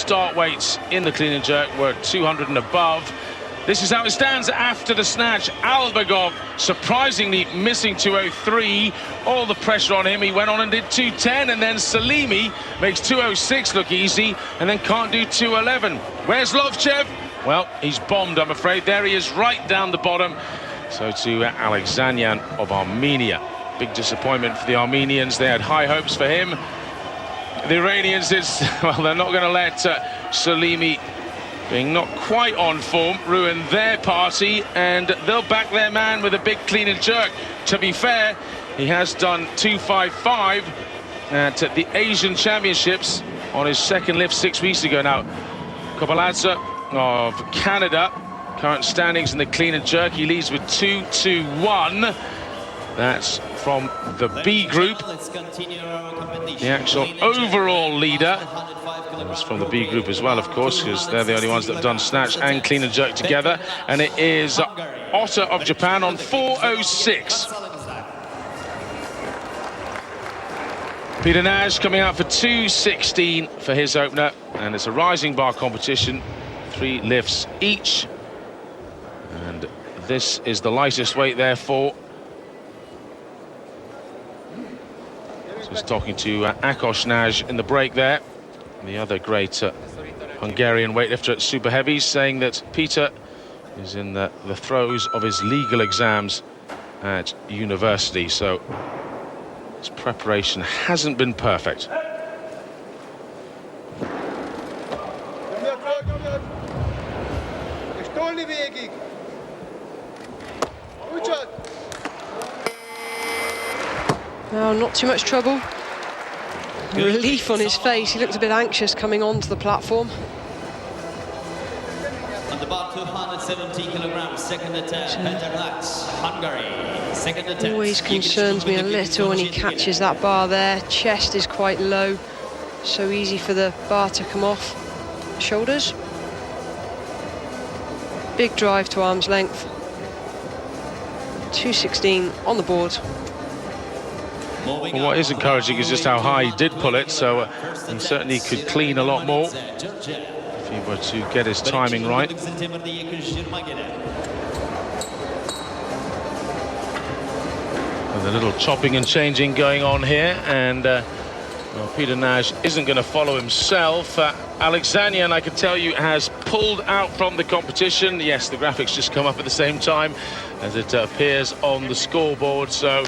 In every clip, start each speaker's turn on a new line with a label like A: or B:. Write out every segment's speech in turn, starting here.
A: start weights in the clean and jerk were 200 and above. This is how it stands after the snatch. Albagov surprisingly missing 203. All the pressure on him. He went on and did 210, and then Salimi makes 206 look easy and then can't do 211. Where's Lovchev? Well, he's bombed, I'm afraid. There he is, right down the bottom. So to Alexanyan of Armenia. Big disappointment for the Armenians. They had high hopes for him. The Iranians, well, they're not going to let Salimi, being not quite on form, ruin their party, and they'll back their man with a big clean and jerk. To be fair, he has done 255 at the Asian Championships on his second lift 6 weeks ago. Now, Kopaladze of Canada, current standings in the clean and jerk, he leads with 221. That's from the B group. The actual overall leader is from the B group as well, of course, because they're the only ones that have done snatch and clean and jerk together. And it is Otter of Japan on 406. Peter Nash coming out for 216 for his opener. And it's a rising bar competition, 3 lifts each. And this is the lightest weight, therefore. Just talking to Akos Naj in the break there, the other great Hungarian weightlifter at super heavies, saying that Peter is in the throes of his legal exams at university, so his preparation hasn't been perfect.
B: Oh, not too much trouble. Relief on his face. He looked a bit anxious coming onto the platform.
C: On the bar, 270 kilograms, second attempt, Peter Nash, Hungary, second attempt.
B: Always concerns me a little when he catches that bar there. Chest is quite low. So easy for the bar to come off. Shoulders. Big drive to arm's length. 216 on the board.
A: Well, what is encouraging is just how high he did pull it, so he certainly could clean a lot more if he were to get his timing right. With a little chopping and changing going on here, and well, Peter Nash isn't going to follow himself. Alexanyan, I can tell you, has pulled out from the competition. Yes, the graphics just come up at the same time as it appears on the scoreboard, so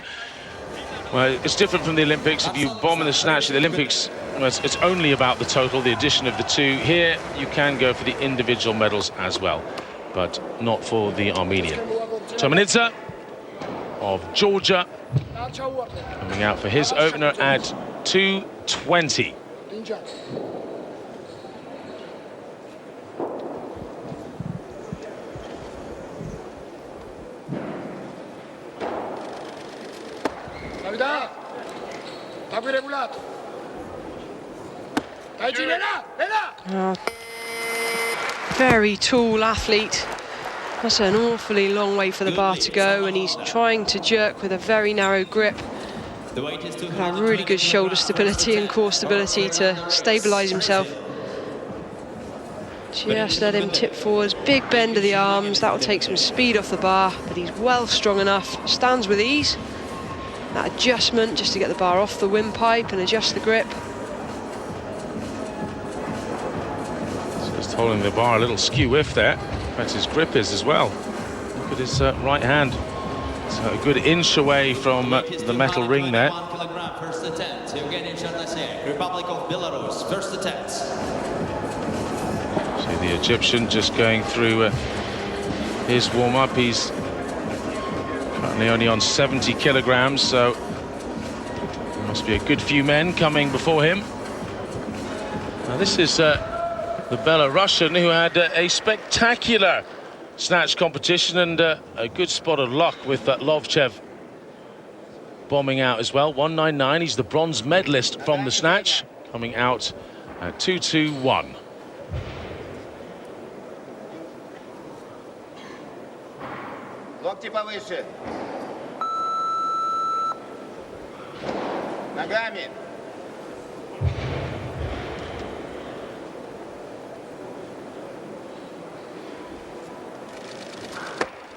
A: well, it's different from the Olympics. If you bomb in the snatch, the Olympics, well, it's only about the total, the addition of the two. Here, you can go for the individual medals as well, but not for the Armenian. Tomanidze of Georgia coming out for his opener at 220.
B: Very tall athlete. That's an awfully long way for the bar to go, and he's trying to jerk with a very narrow grip. Got really good shoulder stability and core stability to stabilise himself. Just let him tip forwards, big bend of the arms, that'll take some speed off the bar, but he's well strong enough, stands with ease. That adjustment just to get the bar off the windpipe and adjust the grip.
A: Just holding the bar a little skew-whiff there. In fact, his grip is as well. Look at his right hand. So a good inch away from the metal ring there.
C: First attempt, Republic of Belarus, first attempt.
A: See the Egyptian just going through his warm-up. He's currently only on 70 kilograms, so there must be a good few men coming before him. Now this is the Belarusian who had a spectacular snatch competition and a good spot of luck with Lovchev bombing out as well. 199, he's the bronze medalist from the snatch, coming out at 221.
D: Локти повыше. Ногами.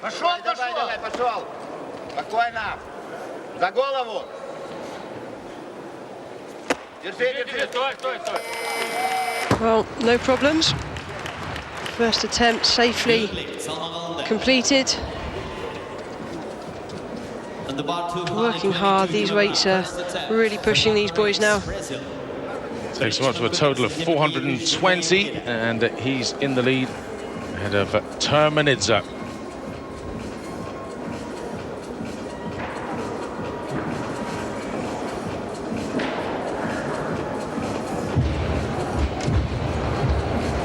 D: Давай, пошел. Спокойно. За голову. Держи. Стой.
B: Well, no problems. First attempt safely completed. Working hard. These weights are really pushing these boys now.
A: Takes him up to a total of 420, and he's in the lead ahead of Termanidze.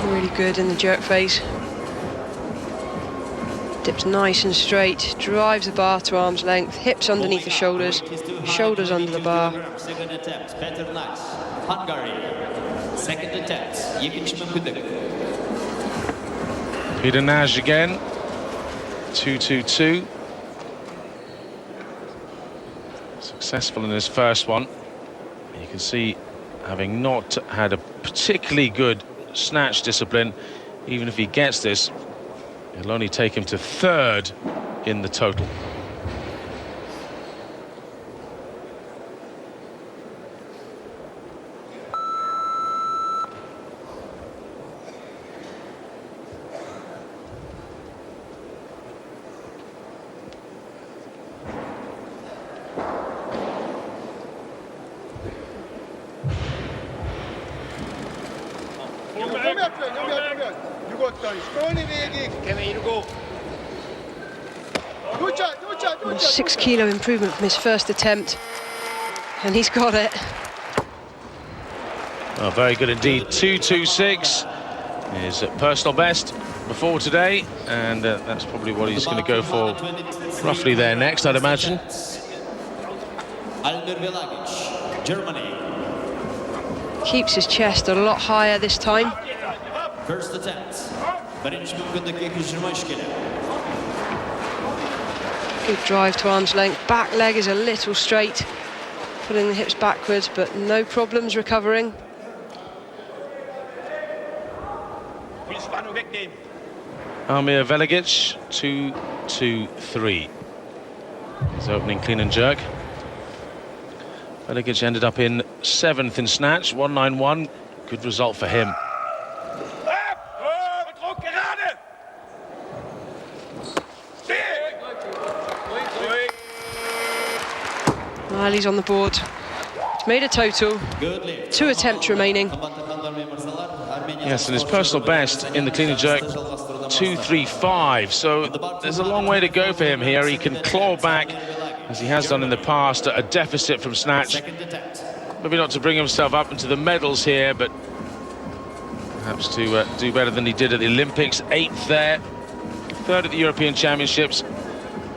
B: Really good in the jerk phase. Dips nice and straight, drives the bar to arm's length, hips underneath the shoulders, shoulders under the bar.
C: Second attempt, Hungary. Second attempt,
A: Peter Nash again, 2-2-2. Successful in his first one. You can see, having not had a particularly good snatch discipline, even if he gets this, it'll only take him to third in the total.
B: A 6 kilo improvement from his first attempt, and he's got it.
A: Oh, very good indeed. 2-2-6 is personal best before today, and that's probably what he's going to go for roughly there next, I'd imagine.
C: Germany.
B: Keeps his chest a lot higher this time.
C: First attempt.
B: Good drive to arm's length. Back leg is a little straight, pulling the hips backwards, but no problems recovering.
A: Amir Veligic, 2-2-3. His opening clean and jerk. Veligic ended up in 7th in snatch, 191. Good result for him.
B: Well, he's on the board. He's made a total. 2 attempts remaining.
A: Yes, and his personal best in the clean and jerk, 2-3-5. So there's a long way to go for him here. He can claw back, as he has done in the past, a deficit from snatch. Maybe not to bring himself up into the medals here, but perhaps to do better than he did at the Olympics. 8th there, 3rd at the European Championships.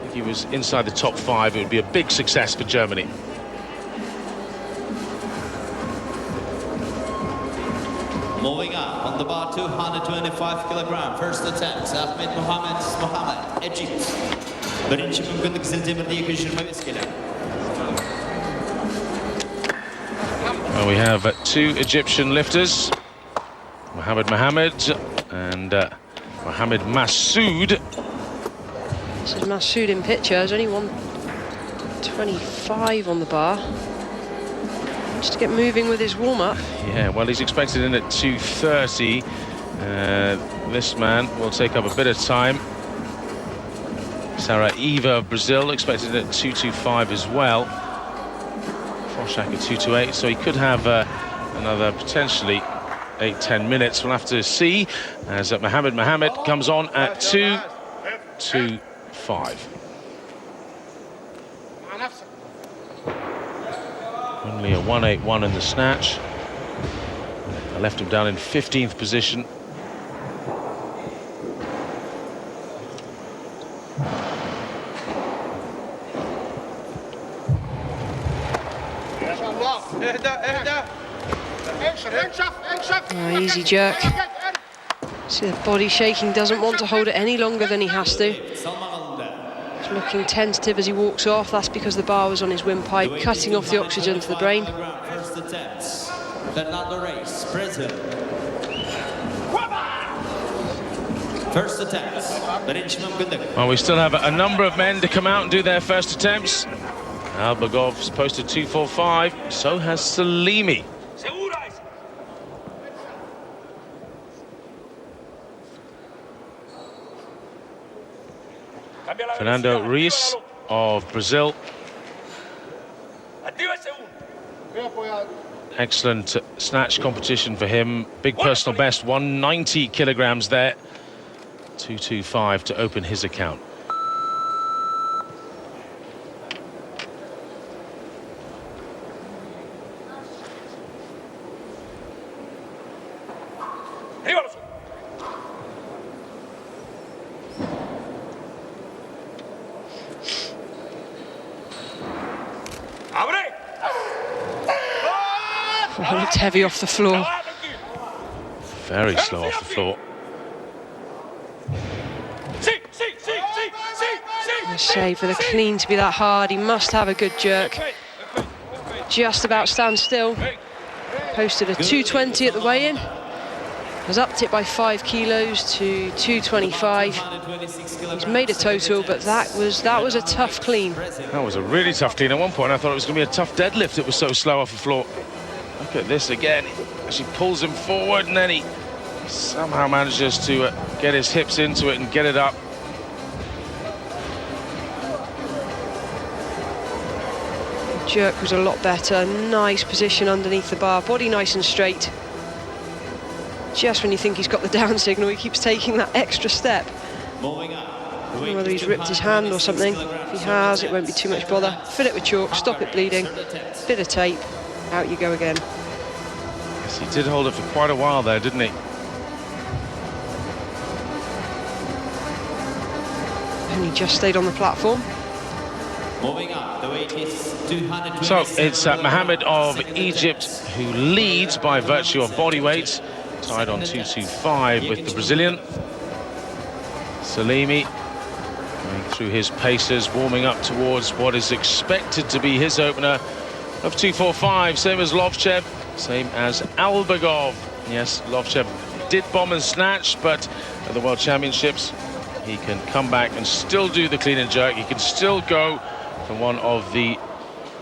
A: If he was inside the top 5, it would be a big success for Germany.
C: Moving up on the bar, 225 kilogram. First attempt, Ahmed Mohammed, Egypt. Birinci mümkünlük Ziltemir'de 225 kilo.
A: Well, we have 2 Egyptian lifters, Mohammed and Mohammed Massoud.
B: This is Massoud in picture. There's only 125 on the bar. Just to get moving with his warm-up.
A: Yeah, well, he's expected in at 230. This man will take up a bit of time. Saraiva of Brazil expected at 225 as well. Froschak at 228, so he could have another potentially 8-10 minutes. We'll have to see as Mohammed comes on at 225. Only a 181 in the snatch. I left him down in 15th position.
B: Oh, easy jerk. See, the body shaking, doesn't want to hold it any longer than he has to. He's looking tentative as he walks off. That's because the bar was on his windpipe, cutting off the oxygen to the brain.
C: First attempt, Fernando Reis, Brazil. First attempts. Birinci mümkünlük.
A: Well, we still have a number of men to come out and do their first attempts. Albagov's posted 2:45, so has Salimi. Fernando Reis of Brazil. Excellent snatch competition for him. Big personal best, 190 kilograms there. 225 to open his account.
B: Oh, it looked heavy off the floor.
A: Very slow off the floor.
B: A shame for the clean to be that hard. He must have a good jerk. Just about stand still. Posted a 220 at the weigh-in. Has upped it by 5 kilos to 225. He's made a total, but that was a tough clean.
A: That was a really tough clean. At one point, I thought it was going to be a tough deadlift. It was so slow off the floor. Look at this again. She pulls him forward, and then he somehow manages to get his hips into it and get it up.
B: Jerk was a lot better. Nice position underneath the bar. Body nice and straight. Just when you think he's got the down signal, he keeps taking that extra step. I don't know whether he's ripped his hand or something. If he has, it won't be too much bother. Fill it with chalk, stop it bleeding. Bit of tape. Out you go again.
A: Yes, he did hold it for quite a while there, didn't he?
B: And he just stayed on the platform.
C: Moving up, the weight is 220.
A: So it's Mohammed of Egypt who leads by virtue of body weight, tied on 225 with the Brazilian. Salimi going through his paces, warming up towards what is expected to be his opener of 245, same as Lovchev, same as Albagov. Yes, Lovchev did bomb and snatch, but at the World Championships, he can come back and still do the clean and jerk. He can still go for one of the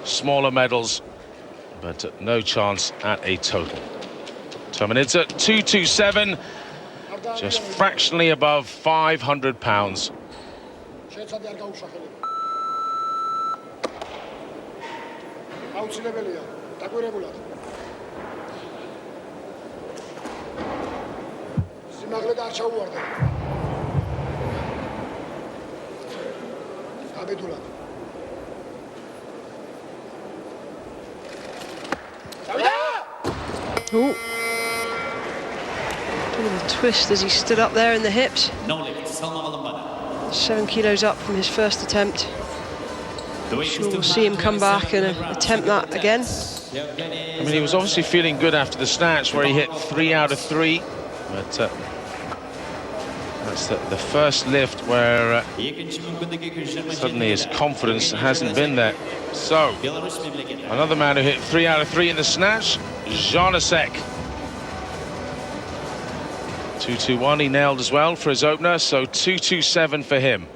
A: smaller medals, but no chance at a total. Terminates at 227, just fractionally above 500 pounds.
B: Ooh. Bit of a twist as he stood up there in the hips.
C: No lift, salma alınmadı.
B: 7 kilos up from his first attempt. Sure, we'll see him come back and attempt that again.
A: I mean, he was obviously feeling good after the snatch where he hit 3 out of 3, but that's the first lift where suddenly his confidence hasn't been there. So another man who hit 3 out of 3 in the snatch, Janasek. 221 he nailed as well for his opener, so 227 for him.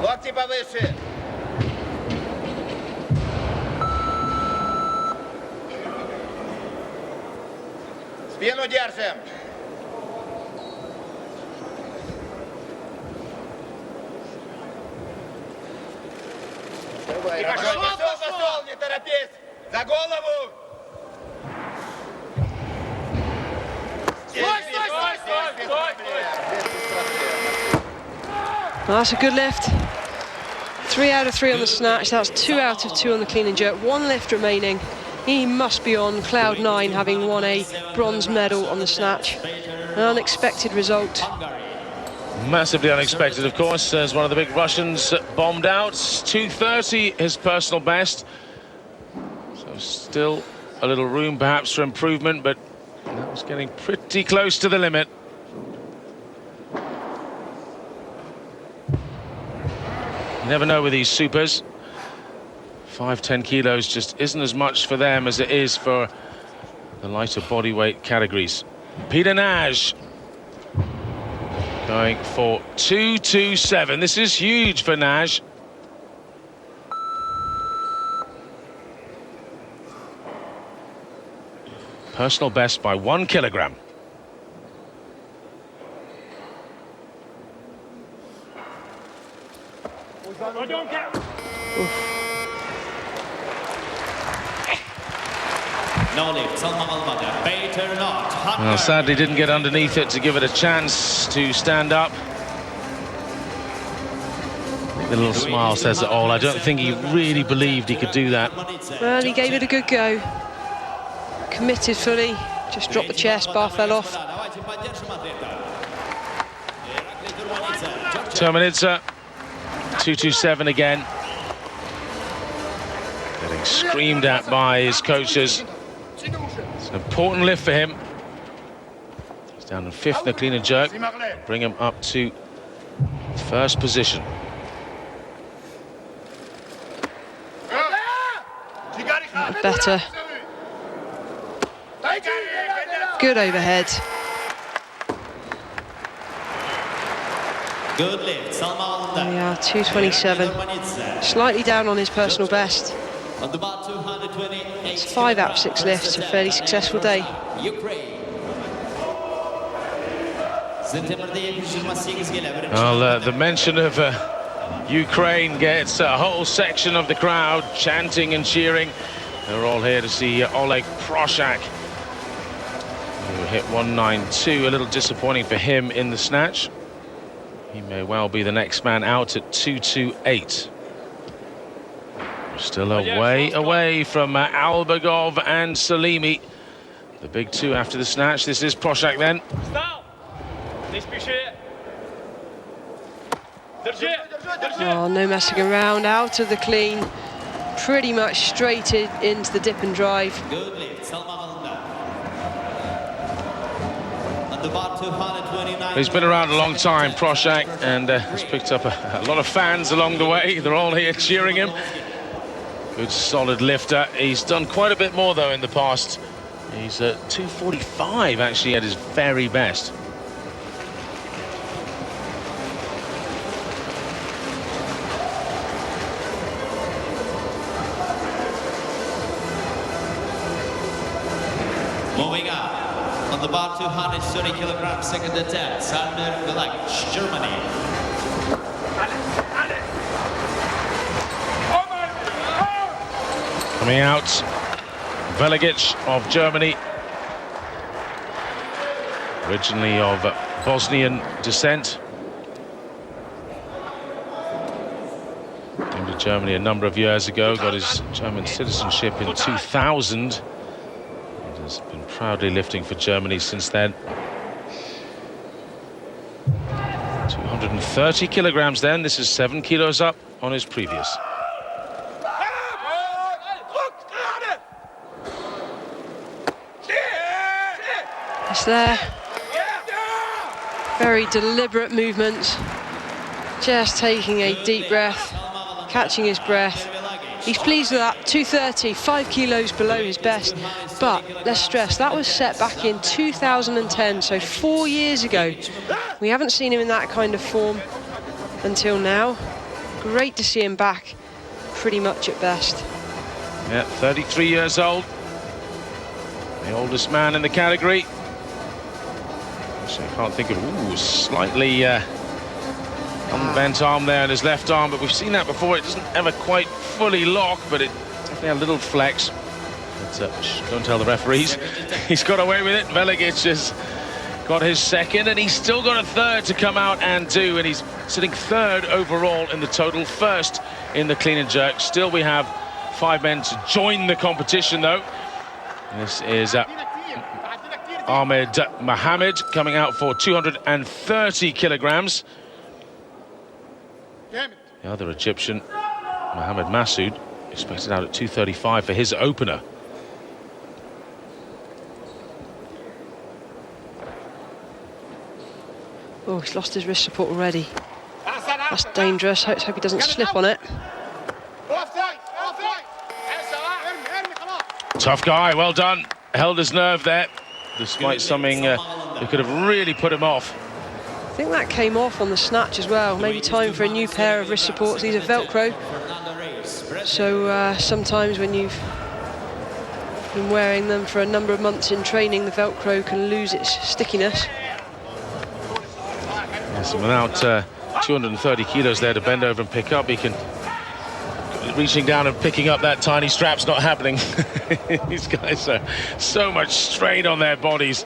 D: Локти повыше. Спину держим. Пошел, не торопись. За голову.
B: Well, that's a good lift. 3 out of 3 on the snatch. That's 2 out of 2 on the clean and jerk. 1 lift remaining. He must be on cloud 9, having won a bronze medal on the snatch. An unexpected result.
A: Massively unexpected, of course, as one of the big Russians bombed out. 230, his personal best. So still a little room perhaps for improvement, but that was getting pretty close to the limit. You never know with these supers. 5-10 kilos just isn't as much for them as it is for the lighter bodyweight categories. Peter Nash going for 227. This is huge for Nash. Personal best by 1 kilogram.
C: No lift, Salman Almaga, better not.
A: Well, sadly didn't get underneath it to give it a chance to stand up. The little smile says it all. I don't think he really believed he could do that.
B: Well, he gave it a good go. Committed fully, just dropped the chest, bar fell off.
A: Terminitsa, 227 again. Getting screamed at by his coaches. It's an important lift for him. He's down in 5th in the clean and jerk. Bring him up to 1st position.
B: Better. Good overhead.
C: Good lift, Salman.
B: There we are, 227. Slightly down on his personal best.
C: On the bar, 228.
B: It's 5 out of 6 lifts, a fairly successful day.
C: Ukraine.
A: Well, the mention of Ukraine gets a whole section of the crowd chanting and cheering. They're all here to see Oleg Proshak, who hit 192. A little disappointing for him in the snatch. He may well be the next man out at 228. Still a way away from Albagov and Salimi, the big two after the snatch. This is Proshak then.
B: Oh, no messing around, out of the clean. Pretty much straight into the dip and drive.
C: Good lift, Salman Alda. On the bar, 229.
A: He's been around a long time, Proshak, and has picked up a lot of fans along the way. They're all here cheering him. Good solid lifter. He's done quite a bit more though in the past. He's at 245 actually at his very best.
C: Moving up on the bar, 230 kilograms, second attempt, Sander Velagic, Germany.
A: Coming out, Velagic of Germany, originally of Bosnian descent. Came to Germany a number of years ago, got his German citizenship in 2000. Has been proudly lifting for Germany since then. 230 kilograms then. This is 7 kilos up on his previous.
B: It's there. Very deliberate movements. Just taking a deep breath, catching his breath. He's pleased with that. 230, 5 kilos below his best. But let's stress, that was set back in 2010, so 4 years ago. We haven't seen him in that kind of form until now. Great to see him back, pretty much at best.
A: Yeah, 33 years old. The oldest man in the category. Actually, I can't think of, slightly unbent arm there in his left arm, but we've seen that before. It doesn't ever quite fully lock, but it definitely had a little flex. But, don't tell the referees. He's got away with it. Velagic has got his second, and he's still got a third to come out and do, and he's sitting 3rd overall in the total, 1st in the clean and jerk. Still, we have 5 men to join the competition, though. This is Ahmed Mohamed coming out for 230 kilograms. The other Egyptian, Mohamed Massoud, expected out at 235 for his opener.
B: Oh, he's lost his wrist support already. That's dangerous. Let's hope he doesn't slip on it.
A: Tough guy, well done. Held his nerve there, despite something that could have really put him off.
B: I think that came off on the snatch as well. Maybe time for a new pair of wrist supports. These are Velcro. So sometimes when you've been wearing them for a number of months in training, the Velcro can lose its stickiness.
A: Yes, and without 230 kilos there to bend over and pick up, he can... Reaching down and picking up that tiny strap's not happening. These guys are so much strain on their bodies.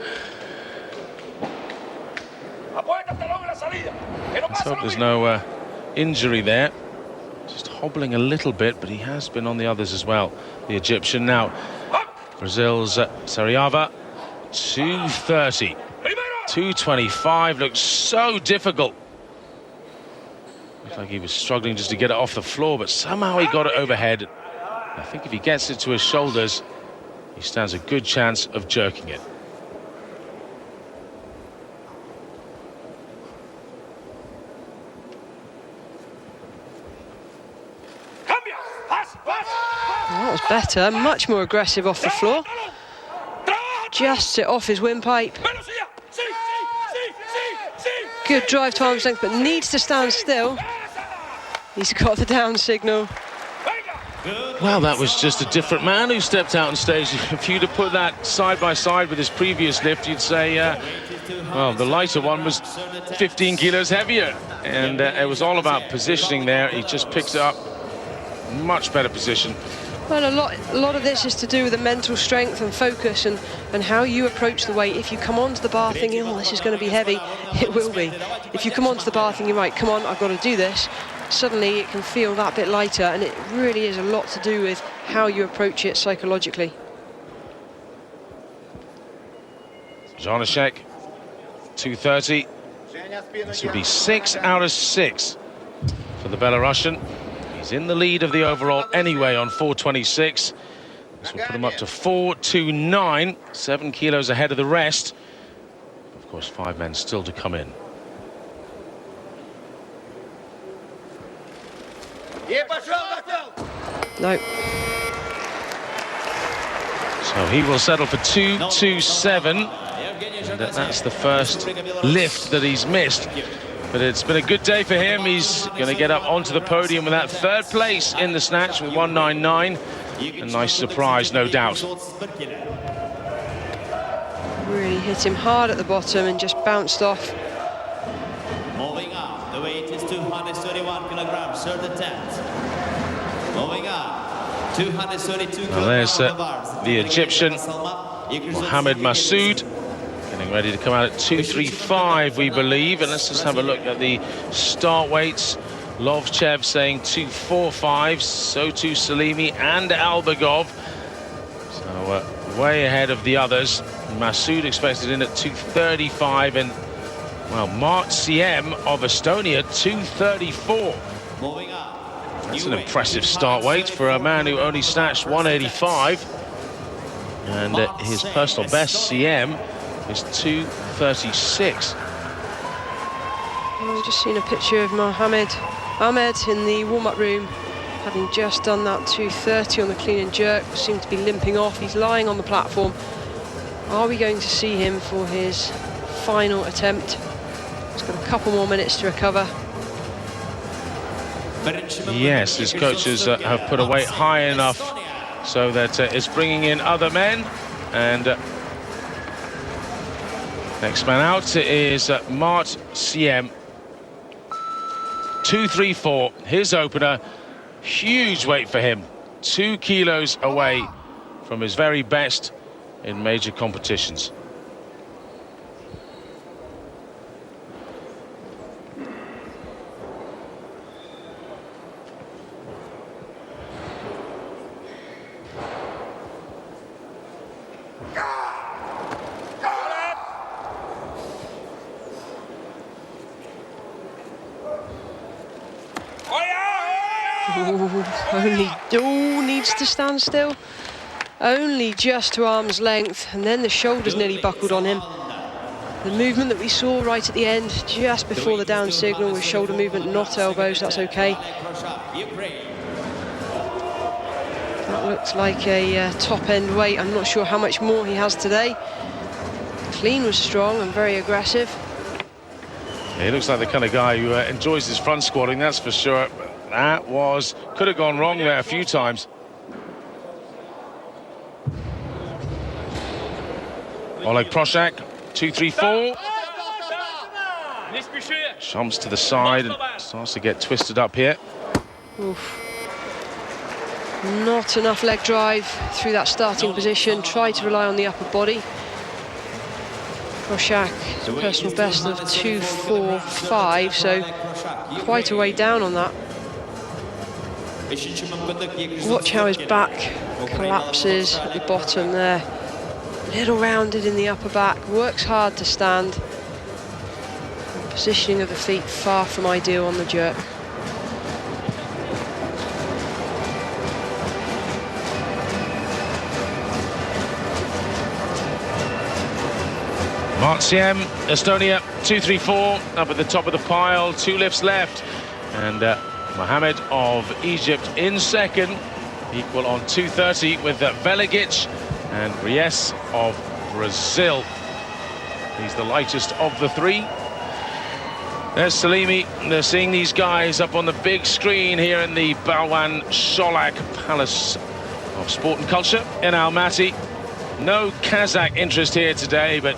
A: Let's hope there's no injury there. Just hobbling a little bit, but he has been on the others as well. The Egyptian now. Brazil's Sariava, 230. 225 looks so difficult. Looked like he was struggling just to get it off the floor, but somehow he got it overhead. I think if he gets it to his shoulders, he stands a good chance of jerking it.
B: That was better, much more aggressive off the floor. Just it off his windpipe. Good drive to arm's length, but needs to stand still. He's got the down signal.
A: Well, that was just a different man who stepped out on stage. If you'd have put that side by side with his previous lift, you'd say, well, the lighter one was 15 kilos heavier. And it was all about positioning there. He just picked it up. Much better position.
B: Well, a lot of this is to do with the mental strength and focus and how you approach the weight. If you come onto the bar thinking, oh, this is going to be heavy, it will be. If you come onto the bar thinking, right, come on, I've got to do this, suddenly it can feel that bit lighter, and it really is a lot to do with how you approach it psychologically.
A: Janaszek, 230. This would be 6 out of 6 for the Belarusian. He's in the lead of the overall anyway on 426. This will put him up to 429, 7 kilos ahead of the rest. Of course, 5 men still to come in.
B: No.
A: So he will settle for 227. And that's the first lift that he's missed. But it's been a good day for him. He's going to get up onto the podium with that third place in the snatch with 199. A nice surprise, no doubt.
B: Really hit him hard at the bottom and just bounced off.
C: Moving up, the weight is 231 kilograms, third attempt. Moving up, 232
A: Well, there's
C: kilograms.
A: the Egyptian, Mohamed Massoud. Getting ready to come out at 235, we believe. And let's just have a look at the start weights. Lovchev saying 245, so too Salimi and Albagov. So way ahead of the others. Massoud expected in at 235, and well, Mart Siem of Estonia 234. That's an impressive start weight for a man who only snatched 185. And his personal best, Siem, is 236.
B: Well, we've just seen a picture of Mohamed Ahmed in the warm-up room, having just done that 230 on the clean and jerk. Seemed to be limping off. He's lying on the platform. Are we going to see him for his final attempt? He's got a couple more minutes to recover.
A: Yes, his coaches have put a weight high enough so that it's bringing in other men. And next man out is Mart Siem. 234, his opener. Huge weight for him. 2 kilos away from his very best in major competitions.
B: Only needs to stand still. Only just to arm's length, and then the shoulders nearly buckled on him. The movement that we saw right at the end, just before the down signal, with shoulder movement, not elbows, that's okay. That looks like a top end weight. I'm not sure how much more he has today. Clean was strong and very aggressive.
A: He looks like the kind of guy who enjoys his front squatting, that's for sure. That could have gone wrong there a few times. Oleg Proshak, 2-3-4. Jumps to the side and starts to get twisted up here.
B: Oof. Not enough leg drive through that starting position. Tried to rely on the upper body. Proshak, personal best of 2-4-5, so quite a way down on that. Watch how his back collapses at the bottom there. Little rounded in the upper back, works hard to stand. Positioning of the feet far from ideal on the jerk.
A: Martsiem, Estonia, 2-3-4, up at the top of the pile, 2 lifts left. And Mohammed of Egypt in second, equal on 2:30 with Veligic and Ries of Brazil. He's the lightest of the 3. There's Salimi. They're seeing these guys up on the big screen here in the Balwan Sholak Palace of Sport and Culture in Almaty. No Kazakh interest here today, but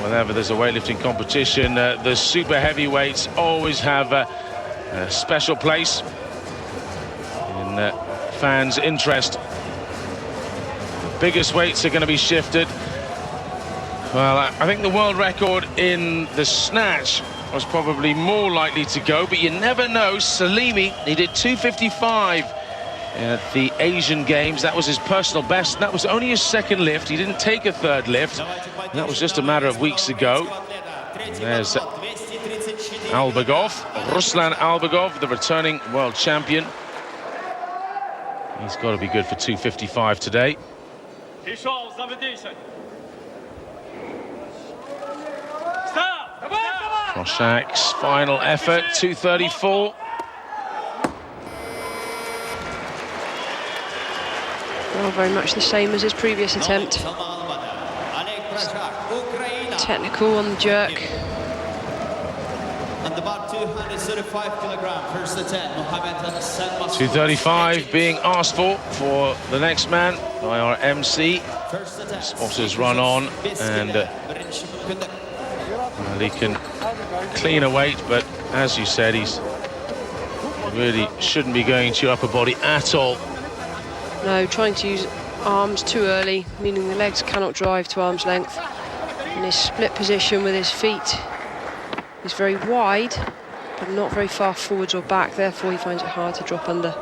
A: whenever there's a weightlifting competition, the super heavyweights always have a special place in fans' interest. The biggest weights are going to be shifted. Well, I think the world record in the snatch was probably more likely to go, but you never know. Salimi, he did 2:55 at the Asian Games. That was his personal best. That was only his second lift. He didn't take a third lift. That was just a matter of weeks ago. And there's Albagov, Ruslan Albagov, the returning world champion. He's got to be good for 2:55 today. Proshak's final effort, 2:34.
B: Well, very much the same as his previous attempt. Technical on the jerk.
C: And about 235 kilogram, first attempt, Mohammed
A: 2:35 being asked for the next man by our MC. Spotters run on, and well, he can clean a weight, but as you said, he really shouldn't be going to upper body at all.
B: No, trying to use arms too early, meaning the legs cannot drive to arm's length. In his split position with his feet, he's very wide, but not very far forwards or back, therefore he finds it hard to drop under.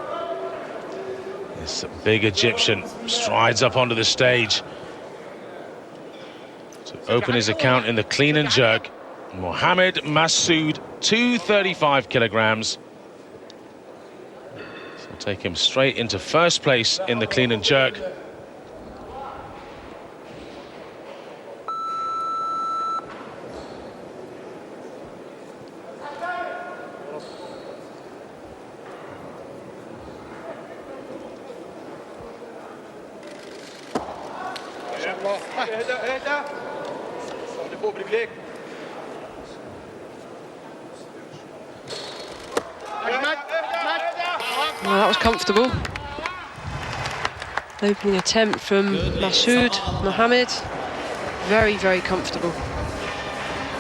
A: This big Egyptian strides up onto the stage to open his account in the clean and jerk. Mohammed Massoud, 235 kilograms. So we'll take him straight into first place in the clean and jerk.
B: Well, that was comfortable. Opening attempt from Massoud Mohammed. Very, very comfortable.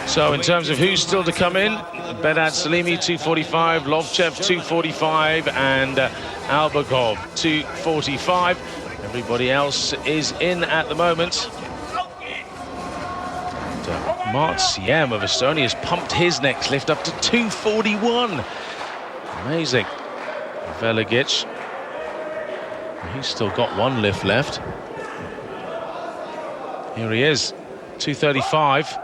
A: So in terms of who's still to come in, Bedad Salimi 245, Lovchev 245, and Albagov 245. Everybody else is in at the moment. Martsiem of Estonia has pumped his next lift up to 241. Amazing. Veligic, he's still got one lift left. Here he is, 235.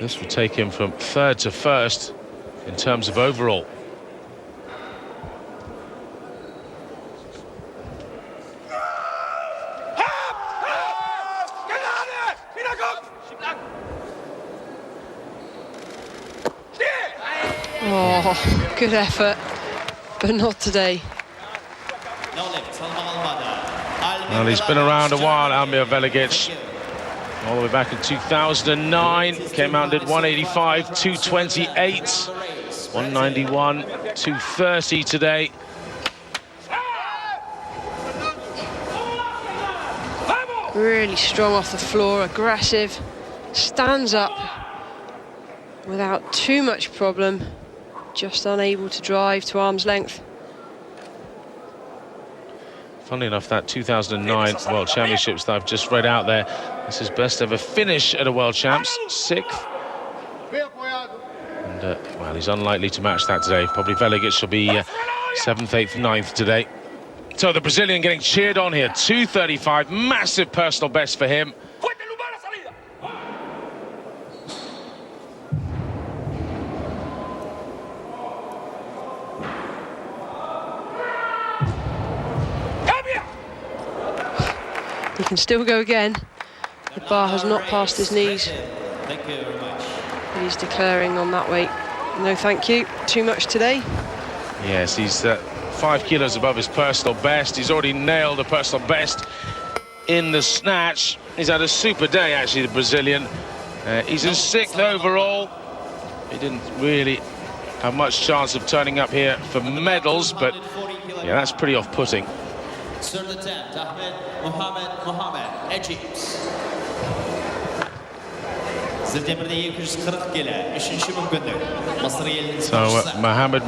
A: This will take him from third to first in terms of overall.
B: Oh, good effort, but not today.
A: Well, he's been around a while, Almir Veligic. All the way back in 2009, came out and did 185, 228, 191, 230 today.
B: Really strong off the floor, aggressive, stands up without too much problem, just unable to drive to arm's length.
A: Funnily enough, that 2009 World Championships that I've just read out there, this is best ever finish at a World Champs, 6th. And, well, he's unlikely to match that today. Probably Veligic will be 7th, 8th, 9th today. So the Brazilian getting cheered on here, 235, massive personal best for him.
B: He can still go again. The bar has not passed his knees.
C: Thank you very much.
B: But he's declaring on that weight, no thank you, too much today.
A: Yes, he's 5 kilos above his personal best. He's already nailed a personal best in the snatch. He's had a super day, actually, the Brazilian. He's in 6th overall. He didn't really have much chance of turning up here for medals, but yeah, that's pretty off-putting.
C: Third attempt, Ahmed Mohamed, Egypt.
A: So Mohamed,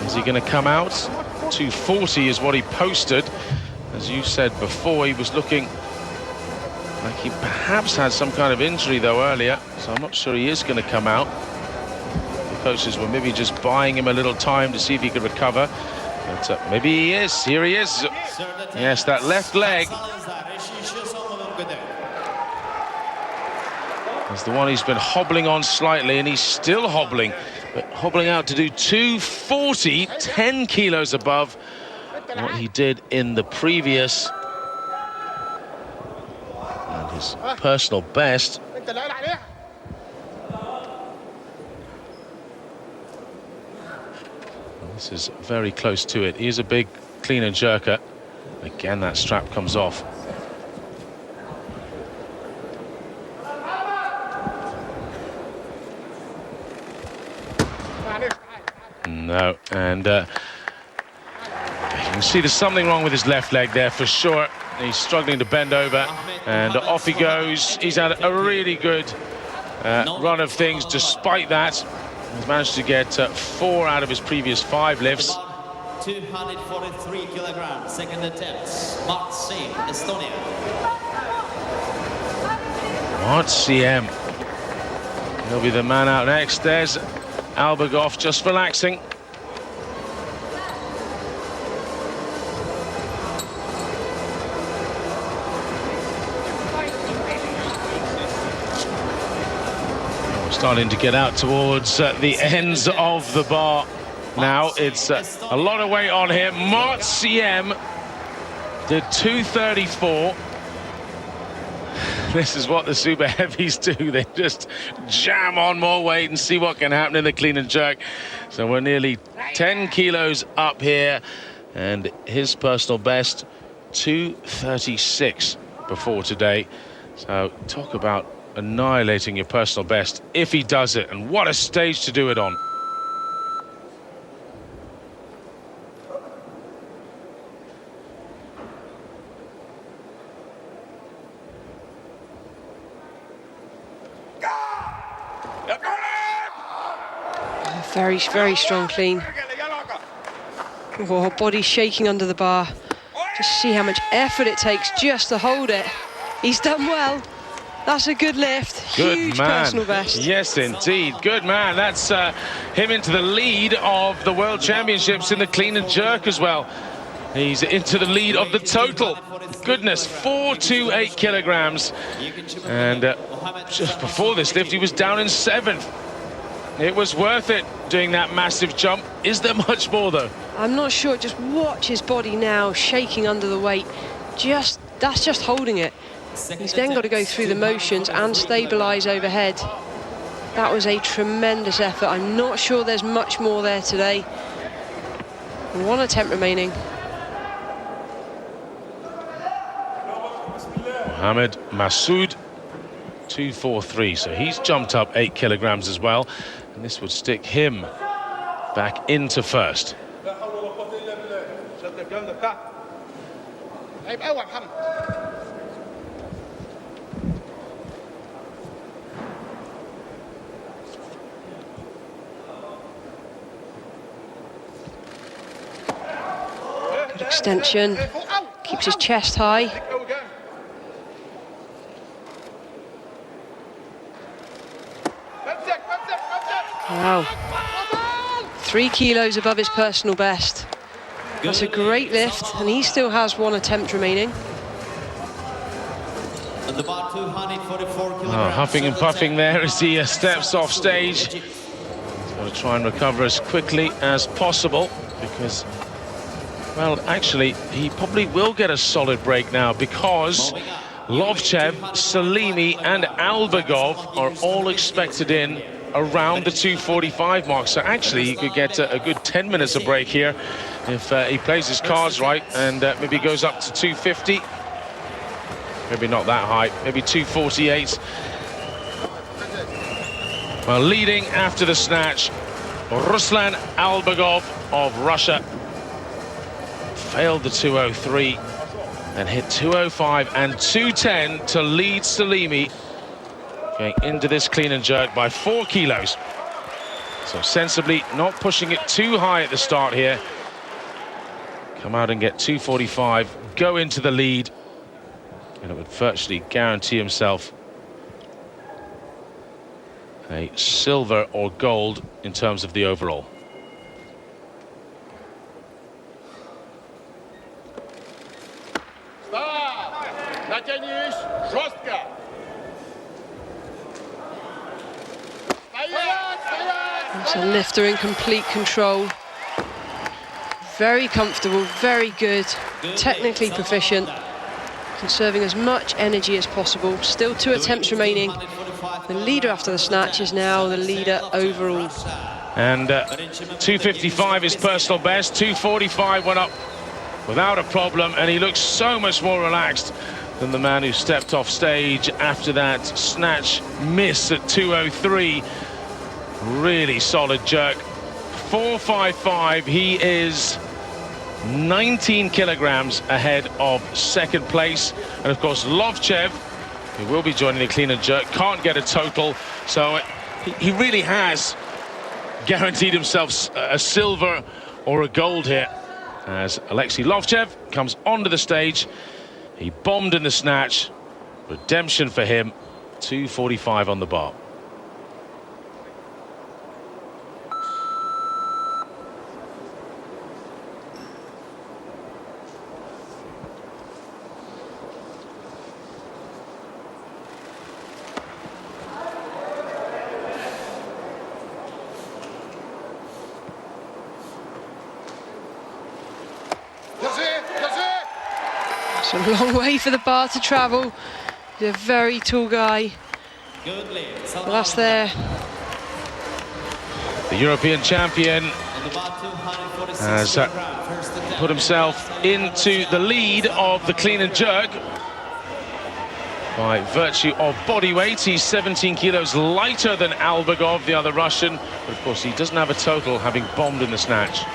A: is he going to come out? 240 is what he posted. As you said before, he was looking like he perhaps had some kind of injury though earlier, so I'm not sure he is going to come out. The coaches were maybe just buying him a little time to see if he could recover, but maybe he is. Here he is. Yes, that left leg is the one he's been hobbling on slightly, and he's still hobbling, but hobbling out to do 240, 10 kilos above what he did in the previous, and his personal best. This is very close to it. He is a big clean and jerker. Again, that strap comes off. No, and you can see there's something wrong with his left leg there for sure. He's struggling to bend over, and off he goes. He's had a really good run of things despite that. He's managed to get 4 out of his previous 5 lifts.
C: 243 kilograms, second attempt, Mart Siem, Estonia.
A: Mart Siem, he'll be the man out next. There's Albagov just relaxing. Starting to get out towards the ends of the bar now. It's a lot of weight on him. Mart Siem did 234. This is what the super heavies do. They just jam on more weight and see what can happen in the clean and jerk. So we're nearly 10 kilos up here, and his personal best 236 before today. So talk about annihilating your personal best if he does it, and what a stage to do it on.
B: Very, very strong clean. Oh, body shaking under the bar. Just see how much effort it takes just to hold it. He's done well. That's a good lift.
A: Good
B: Huge
A: man.
B: personal best.
A: Yes, indeed. Good man. That's him into the lead of the World Championships in the clean and jerk as well. He's into the lead of the total. Goodness, 428 kilograms. And just before this lift, he was down in 7th. It was worth it doing that massive jump. Is there much more, though?
B: I'm not sure. Just watch his body now shaking under the weight. Just That's just holding it. He's then got to go through the motions and stabilise overhead. That was a tremendous effort. I'm not sure there's much more there today. 1 attempt remaining.
A: Mohamed Masood, 243. So he's jumped up 8 kilograms as well. And this would stick him back into first.
B: Good extension. Keeps his chest high. Wow. 3 kilos above his personal best. That's a great lift, and he still has 1 attempt remaining.
A: Oh, huffing and puffing there as he steps off stage. He's got to try and recover as quickly as possible because, well, actually, he probably will get a solid break now because Lovchev, Salimi and Albagov are all expected in around the 2:45 mark. So actually, he could get a good 10 minutes of break here if he plays his cards right and maybe goes up to 2:50. Maybe not that high, maybe 2:48. Well, leading after the snatch, Ruslan Albagov of Russia failed the 2:03 and hit 2:05 and 2:10 to lead Salimi going into this clean and jerk by 4 kilos. So sensibly not pushing it too high at the start here. Come out and get 2:45, go into the lead, and it would virtually guarantee himself a silver or gold in terms of the overall.
D: Натянись, жестко.
B: That's a lifter in complete control. Very comfortable, very good, technically proficient, conserving as much energy as possible. Still 2 attempts remaining. The leader after the snatch is now the leader overall.
A: And 2:55 is personal best. 2:45 went up without a problem, and he looks so much more relaxed than the man who stepped off stage after that snatch miss at 2:03. Really solid jerk. 4:55. He is 19 kilograms ahead of second place, and of course Lovchev, who will be joining the clean and jerk, can't get a total, so he really has guaranteed himself a silver or a gold here as Alexei Lovchev comes onto the stage. He bombed in the snatch. Redemption for him. 2:45 on the bar.
B: It's a long way for the bar to travel. He's a very tall guy. Well, that's there.
A: The European champion has put himself into the lead of the clean and jerk by virtue of body weight. He's 17 kilos lighter than Albagov, the other Russian, but of course he doesn't have a total, having bombed in the snatch.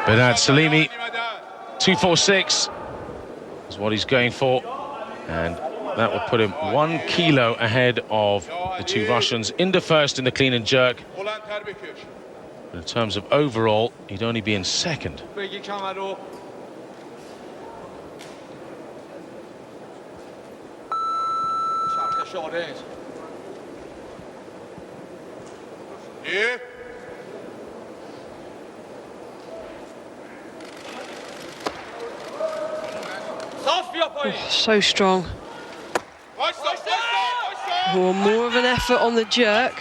A: Bernard Salimi, 2:46 is what he's going for, and that would put him 1 kilo ahead of the 2 Russians into first in the clean and jerk. But in terms of overall, he'd only be in second.
B: Oh, so strong. Or more of an effort on the jerk.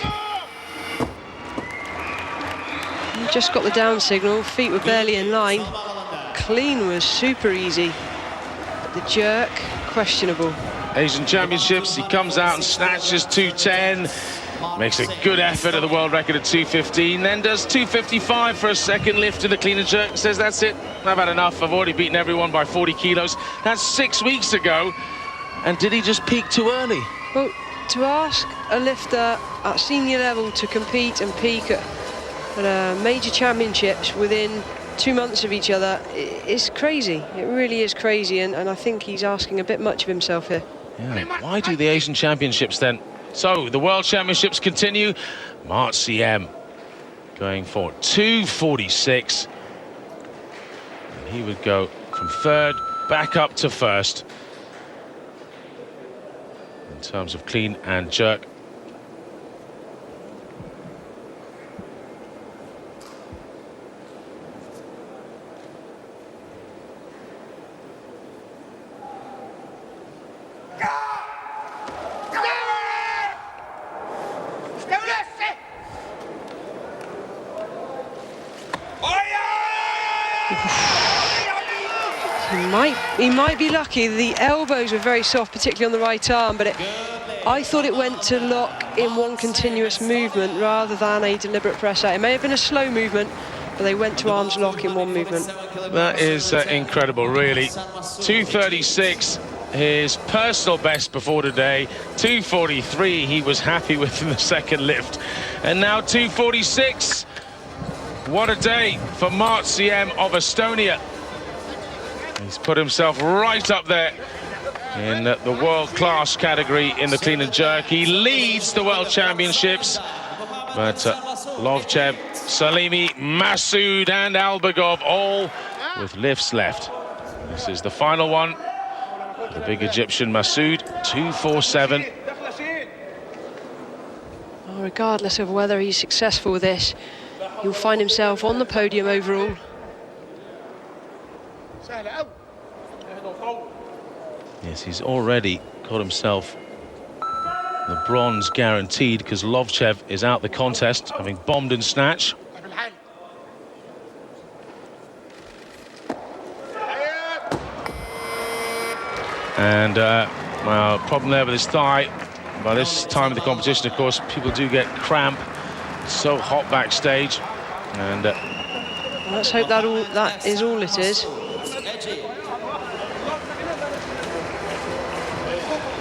B: He just got the down signal, feet were barely in line. Clean was super easy. But the jerk, questionable.
A: Asian Championships, he comes out and snatches 210. Makes a good effort at the world record at 215, then does 255 for a second lift to the clean and jerk. Says, that's it, I've had enough, I've already beaten everyone by 40 kilos. That's 6 weeks ago. And did he just peak too early?
B: Well, to ask a lifter at senior level to compete and peak at major championships within 2 months of each other is crazy. It really is crazy, and I think he's asking a bit much of himself here.
A: Yeah. Why do the Asian Championships then? So the World Championships continue. Mart CM going for 246. And he would go from third back up to first in terms of clean and jerk.
B: He might be lucky. The elbows were very soft, particularly on the right arm, but I thought it went to lock in one continuous movement rather than a deliberate press out. It may have been a slow movement, but they went to arms lock in one movement.
A: That is incredible, really. 236, his personal best before today. 243, he was happy with in the second lift. And now 246. What a day for Mart CM of Estonia. He's put himself right up there in the world-class category in the clean and jerk. He leads the World Championships, but Lovchev, Salimi, Masood and Albagov all with lifts left. This is the final one. The big Egyptian Masood, 247.
B: Well, regardless of whether he's successful with this, he'll find himself on the podium overall.
A: Yes, he's already got himself the bronze guaranteed because Lovchev is out the contest, having bombed in snatch. And, well, problem there with his thigh. By this time of the competition, of course, people do get cramp. It's so hot backstage. And
B: let's hope that is all it is.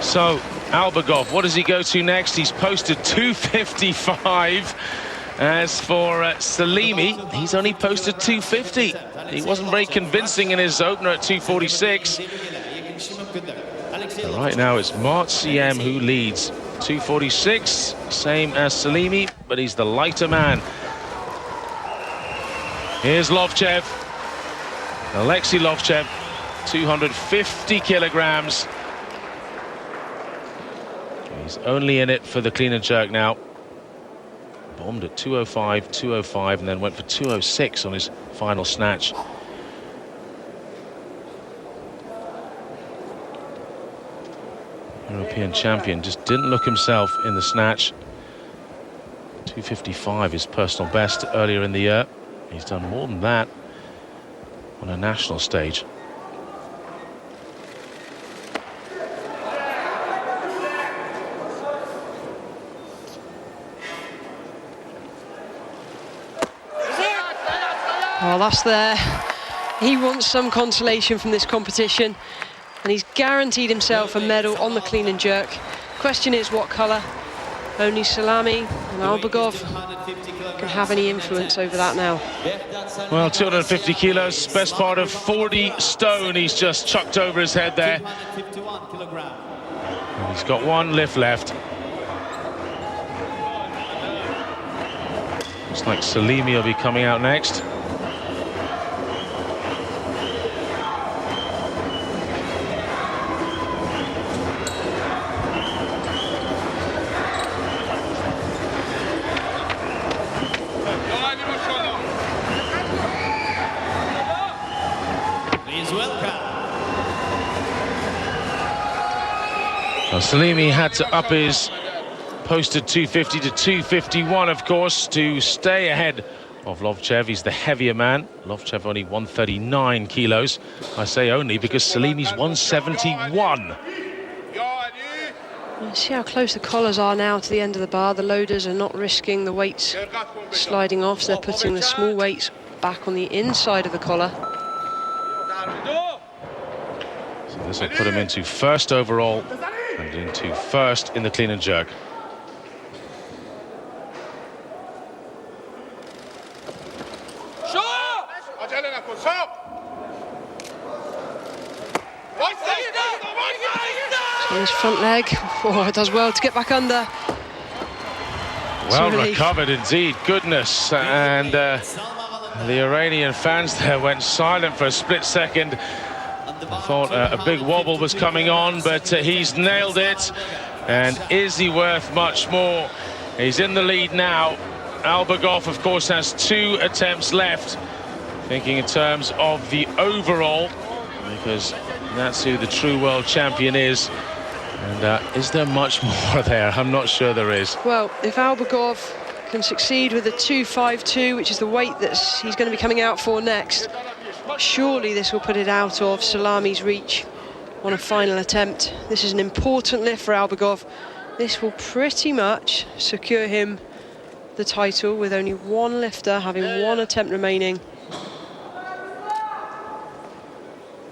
A: So, Albagov, what does he go to next? He's posted 255. As for Salimi, he's only posted 250. He wasn't very convincing in his opener at 246. But right now it's Mart CM who leads. 246, same as Salimi, but he's the lighter man. Here's Lovchev. Alexei Lovchev, 250 kilograms. He's only in it for the clean and jerk now. Bombed at 205, 205, and then went for 206 on his final snatch. European champion just didn't look himself in the snatch. 255, his personal best earlier in the year. He's done more than that on a national stage.
B: Well, that's there. He wants some consolation from this competition, and he's guaranteed himself a medal on the clean and jerk. Question is what colour? Only Salami and Albagov can have any influence over that now.
A: Well, 250 kilos, best part of 40 stone he's just chucked over his head there. And he's got one lift left. Looks like Salimi will be coming out next. Well, Salimi had to up his posted 250 to 251, of course, to stay ahead of Lovchev. He's the heavier man. Lovchev only 139 kilos. I say only because Salimi's 171.
B: See how close the collars are now to the end of the bar. The loaders are not risking the weights sliding off, so they're putting the small weights back on the inside of the collar.
A: So this will put him into first overall and into first in the clean and jerk.
B: His front leg, oh, it does well to get back under.
A: Well recovered indeed, goodness. And the Iranian fans there went silent for a split second. I thought a big wobble was coming on, but he's nailed it. And is he worth much more? He's in the lead now. Albagov, of course, has 2 attempts left. Thinking in terms of the overall, because that's who the true world champion is. And is there much more there? I'm not sure there is.
B: Well, if Albagov can succeed with the 252, which is the weight that he's going to be coming out for next, surely this will put it out of Salami's reach on a final attempt. This is an important lift for Albagov. This will pretty much secure him the title with only 1 lifter having 1 attempt remaining.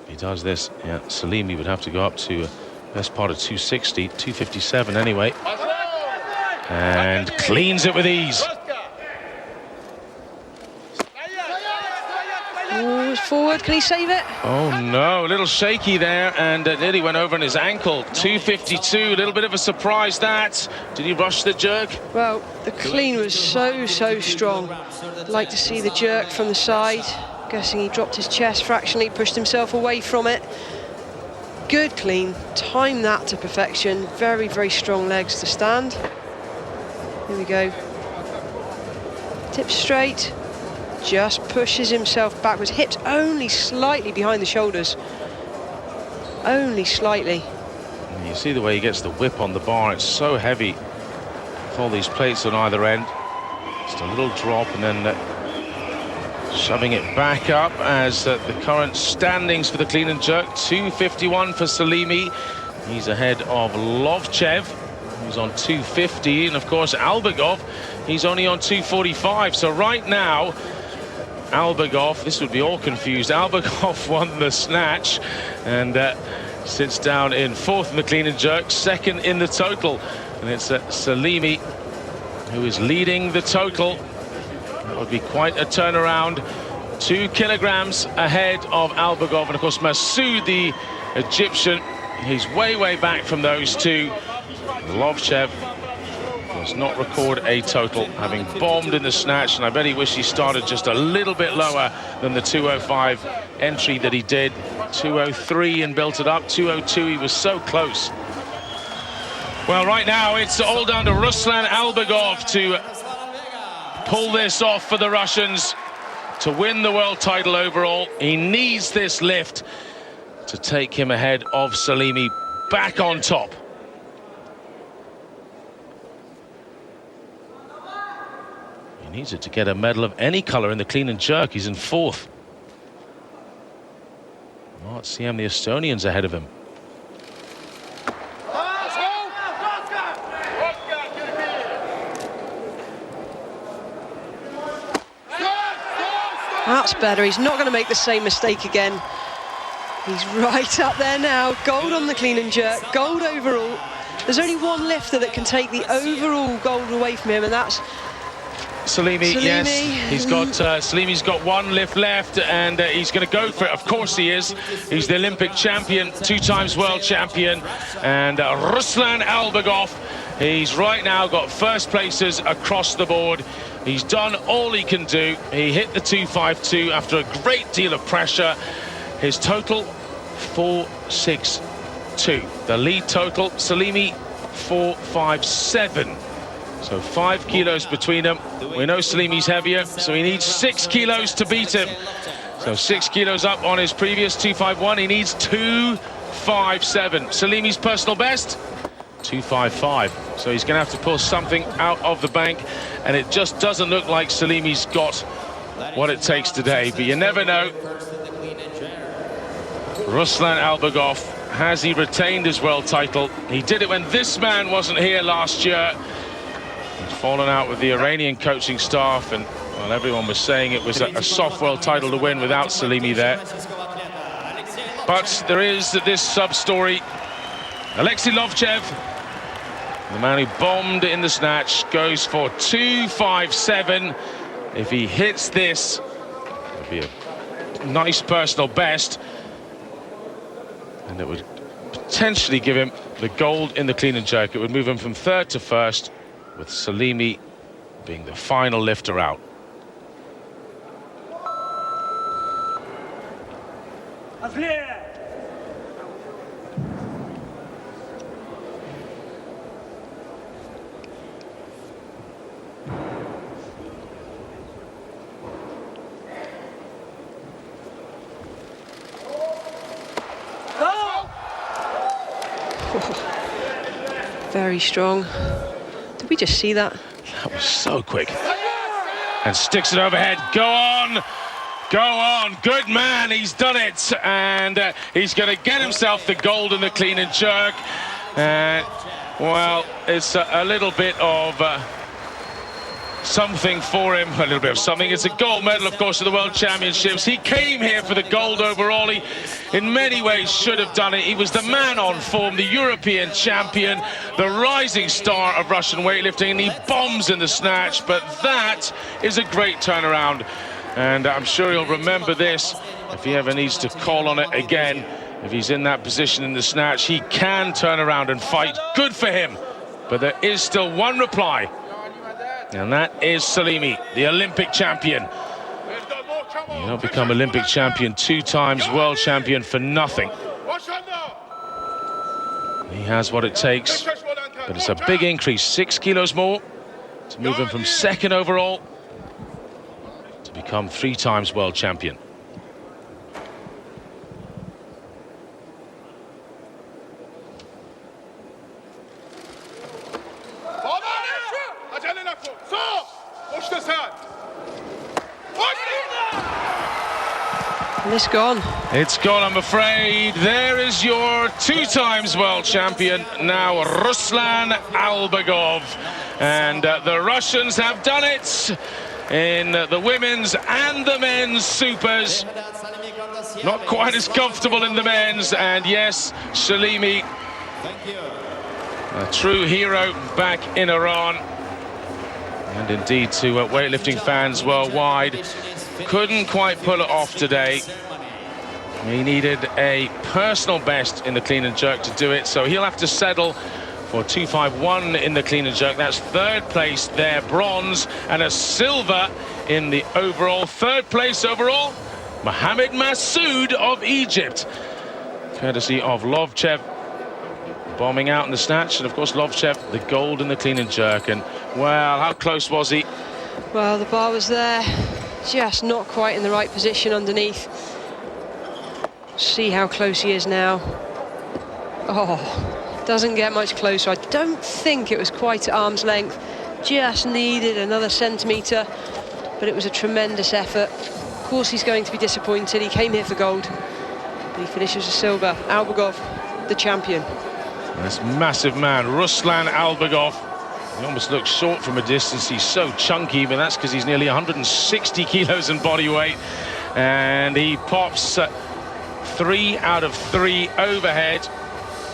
A: If he does this, yeah, Salimi would have to go up to best part of 260, 257 anyway. And cleans it with ease.
B: Oh, forward, can he save it?
A: Oh no, a little shaky there, and nearly went over on his ankle. 252, a little bit of a surprise that. Did he rush the jerk?
B: Well, the clean was so strong. Like to see the jerk from the side. Guessing he dropped his chest fractionally, pushed himself away from it. Good clean, timed that to perfection. Very strong legs to stand. Here we go. Tips straight, just pushes himself backwards. Hips only slightly behind the shoulders. Only slightly.
A: And you see the way he gets the whip on the bar, it's so heavy. With all these plates on either end. Just a little drop and then shoving it back up as the current standings for the clean and jerk. 251 for Salimi. He's ahead of Lovchev, who's on 250, and of course Albagov, he's only on 245. So right now, Albagov, this would be all confused. Albagov won the snatch and sits down in 4th in the clean and jerk, 2nd in the total. And it's Salimi who is leading the total. That would be quite a turnaround. 2 kilograms ahead of Albagov, and of course Masoud, the Egyptian, he's way back from those 2. Lovchev does not record a total, having bombed in the snatch, and I bet he wished he started just a little bit lower than the 205 entry that he did. 203 and built it up. 202, he was so close. Well, right now it's all down to Ruslan Albagov to pull this off for the Russians to win the world title overall. He needs this lift to take him ahead of Salimi, back on top. He needs it to get a medal of any colour in the clean and jerk. He's in 4th. Well, CM the Estonians ahead of him.
B: That's better. He's not going to make the same mistake again. He's right up there now. Gold on the clean and jerk. Gold overall. There's only 1 lifter that can take the overall gold away from him, and that's
A: Salimi. Yes, he's got Salimi's got 1 lift left, and he's going to go for it. Of course he is. He's the Olympic champion, 2 times world champion, and Ruslan Albagov, he's right now got first places across the board. He's done all he can do. He hit the 252 after a great deal of pressure. His total 462. The lead total, Salimi 457. So 5 kilos between them. We know Salimi's heavier, so he needs 6 kilos to beat him. So 6 kilos up on his previous 251. He needs 257. Salimi's personal best, 255. So he's going to have to pull something out of the bank, and it just doesn't look like Salimi's got what it takes today, but you never know. Ruslan Albagov, has he retained his world title? He did it when this man wasn't here last year. He'd fallen out with the Iranian coaching staff, and well, everyone was saying it was a soft world title to win without Salimi there. But there is this sub-story. Alexei Lovchev, the man who bombed in the snatch, goes for 257. If he hits this, it'll be a nice personal best, and it would potentially give him the gold in the clean and jerk. It would move him from third to first, with Salimi being the final lifter out.
B: Very strong. Did we just see that?
A: That was so quick. And sticks it overhead. Go on! Go on! Good man, he's done it. And he's going to get himself the gold in the clean and jerk. Well, it's a little bit of something for him. A little bit of something. It's a gold medal, of course, at the World Championships. He came here for the gold overall. He, in many ways, should have done it. He was the man on form, the European champion, the rising star of Russian weightlifting, and he bombs in the snatch. But that is a great turnaround. And I'm sure he'll remember this if he ever needs to call on it again. If he's in that position in the snatch, he can turn around and fight. Good for him. But there is still one reply. And that is Salimi, the Olympic champion. You don't become Olympic champion 2 times, world champion for nothing. He has what it takes, but it's a big increase, 6 kilos more, to move him from second overall to become 3 times world champion.
B: And it's gone.
A: It's gone, I'm afraid. There is your 2 times world champion, now Ruslan Albagov. And the Russians have done it in the women's and the men's supers. Not quite as comfortable in the men's, and yes, Salimi, a true hero back in Iran. And indeed to weightlifting fans worldwide. Couldn't quite pull it off today. He needed a personal best in the clean and jerk to do it, so he'll have to settle for 251 in the clean and jerk. That's 3rd place there, bronze, and a silver in the overall. 3rd place overall, Mohamed Massoud of Egypt, courtesy of Lovchev, bombing out in the snatch, and of course Lovchev the gold in the clean and jerk. And well, how close was he?
B: Well, the bar was there, just not quite in the right position underneath. See how close he is now. Oh, doesn't get much closer. I don't think it was quite at arm's length. Just needed another centimetre, but it was a tremendous effort. Of course he's going to be disappointed. He came here for gold, but he finishes with silver. Albagov, the champion.
A: This massive man, Ruslan Albagov. He almost looks short from a distance. He's so chunky, but that's because he's nearly 160 kilos in body weight. And he pops 3 out of 3 overhead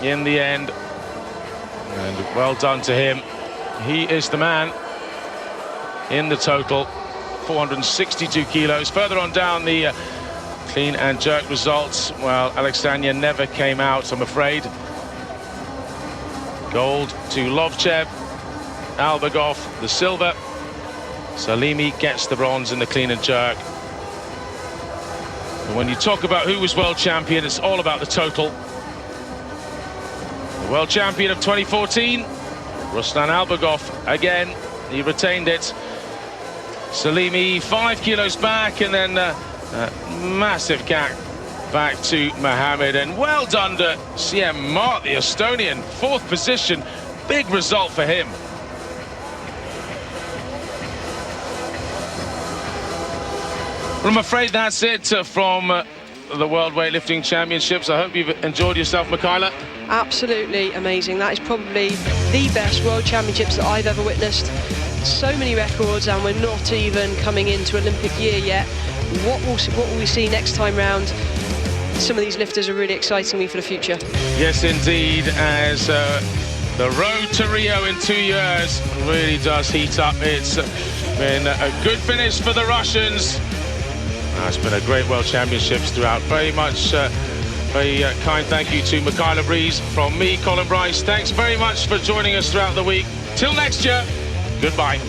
A: in the end. And well done to him. He is the man in the total, 462 kilos. Further on down the clean and jerk results, well, Alexandria never came out, I'm afraid. Gold to Lovchev, Albagov the silver, Salimi gets the bronze in the clean and jerk. And when you talk about who was world champion, it's all about the total. The world champion of 2014, Ruslan Albagov, again, he retained it. Salimi 5 kilos back, and then a massive gap back to Mohammed. And well done to CM Mart, the Estonian, 4th position. Big result for him. Well, I'm afraid that's it from the World Weightlifting Championships. I hope you've enjoyed yourself, Michaela.
B: Absolutely amazing. That is probably the best World Championships that I've ever witnessed. So many records, and we're not even coming into Olympic year yet. What will we see next time round? Some of these lifters are really exciting me for the future.
A: Yes, indeed, as the road to Rio in 2 years really does heat up. It's been a good finish for the Russians. It's been a great World Championships throughout. Very much very kind thank you to Michaela Breeze from me, Colin Bryce. Thanks very much for joining us throughout the week. Till next year, goodbye.